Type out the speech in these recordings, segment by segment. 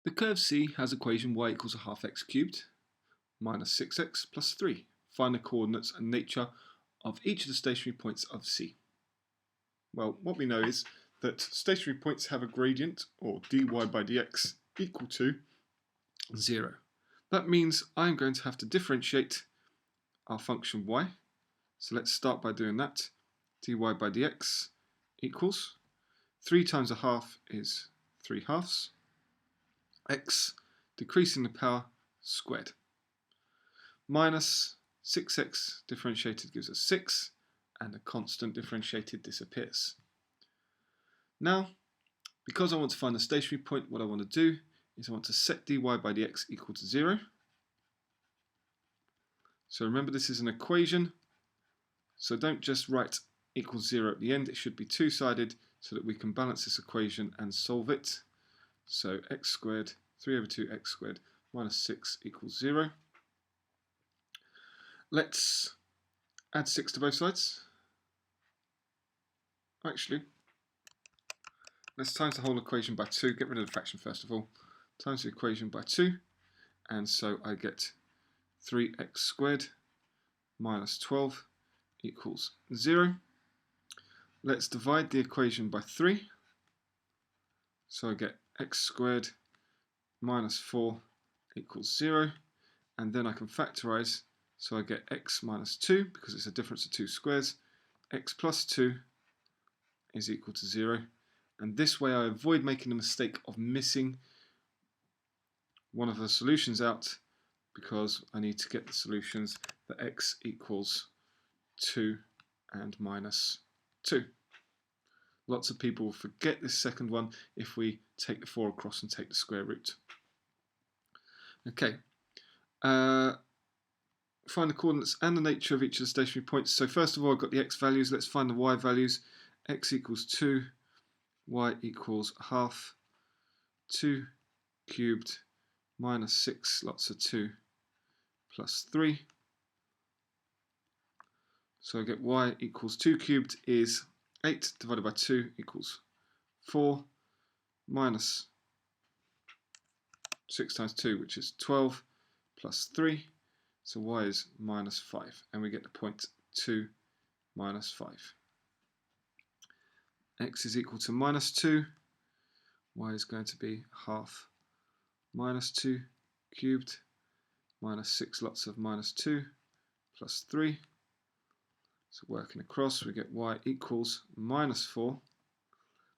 The curve C has equation y equals a half x cubed minus 6x plus 3. Find the coordinates and nature of each of the stationary points of C. Well, what we know is that stationary points have a gradient, or dy by dx, equal to 0. That means I'm going to have to differentiate our function y. So let's start by doing that. Dy by dx equals 3 times a half is 3 halves. X, decreasing the power, squared. Minus 6x differentiated gives us 6, and the constant differentiated disappears. Now, because I want to find the stationary point, what I want to do is I want to set dy by dx equal to 0. So remember, this is an equation, so don't just write equals 0 at the end. It should be two-sided so that we can balance this equation and solve it. So x squared, 3 over 2 x squared minus 6 equals 0. Let's add 6 to both sides. Actually, let's times the whole equation by 2. Get rid of the fraction first of all. Times the equation by 2. And so I get 3x squared minus 12 equals 0. Let's divide the equation by 3. So I get x squared minus 4 equals 0. And then I can factorize. So I get x minus 2, because it's a difference of 2 squares. X plus 2 is equal to 0. And this way I avoid making the mistake of missing one of the solutions out, because I need to get the solutions that x equals 2 and minus 2. Lots of people will forget this second one if we take the 4 across and take the square root. Okay. Find the coordinates and the nature of each of the stationary points. So first of all, I've got the x values. Let's find the y values. X equals 2, y equals half, 2 cubed minus 6, lots of 2, plus 3. So I get y equals 2 cubed is 8 divided by 2 equals 4, minus 6 times 2, which is 12, plus 3. So y is minus 5, and we get the point 2 minus 5. X is equal to minus 2. Y is going to be half minus 2 cubed minus 6 lots of minus 2 plus 3. So working across, we get y equals minus 4.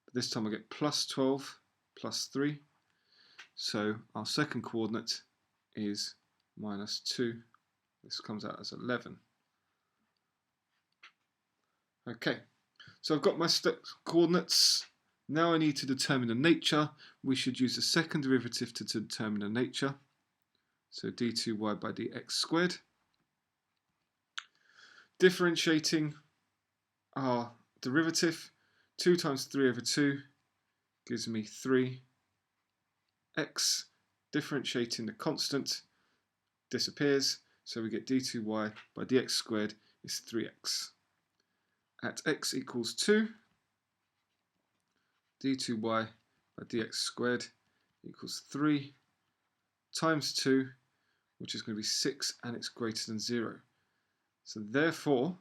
But this time I get plus 12 plus 3. So our second coordinate is minus 2. This comes out as 11. Okay, so I've got my coordinates. Now I need to determine the nature. We should use the second derivative to determine the nature. So d2y by dx squared. Differentiating our derivative, 2 times 3 over 2 gives me 3x. Differentiating the constant disappears, so we get d2y by dx squared is 3x. At x equals 2, d2y by dx squared equals 3 times 2, which is going to be 6, and it's greater than 0. So therefore,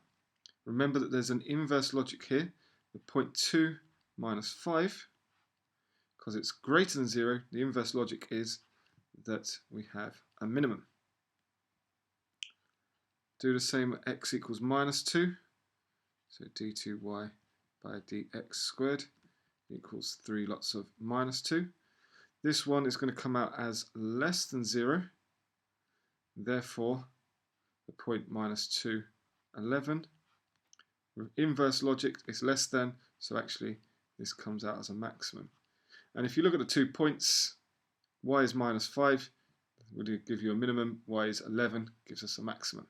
remember that there's an inverse logic here. The point 2 minus 5, because it's greater than 0, the inverse logic is that we have a minimum. Do the same at x equals minus 2. So d2y by dx squared equals 3 lots of minus 2. This one is going to come out as less than 0. Therefore, the point minus 2, 11. Inverse logic is less than, so actually this comes out as a maximum. And if you look at the 2 points, y is minus 5, would give you a minimum, y is 11, gives us a maximum.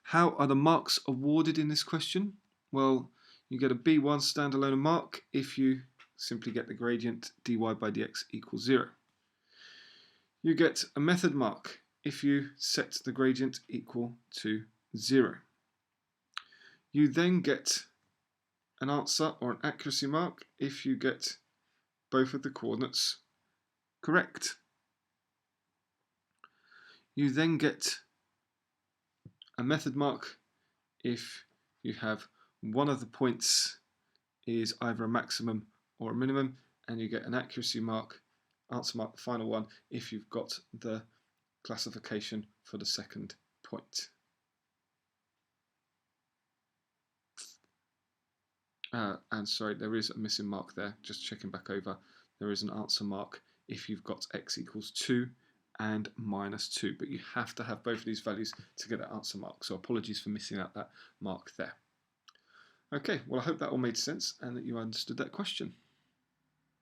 How are the marks awarded in this question? Well, you get a B1 standalone mark if you simply get the gradient dy by dx equals 0. You get a method mark if you set the gradient equal to 0. You then get an answer or an accuracy mark if you get both of the coordinates Correct. You then get a method mark if you have one of the points is either a maximum or a minimum, and you get an accuracy mark, answer mark, the final one, if you've got the classification for the second point. And sorry, there is a missing mark there, just checking back over. There is an answer mark if you've got x equals 2 and -2, but you have to have both of these values to get that answer mark, so apologies for missing out that mark there. Okay, well I hope that all made sense and that you understood that question.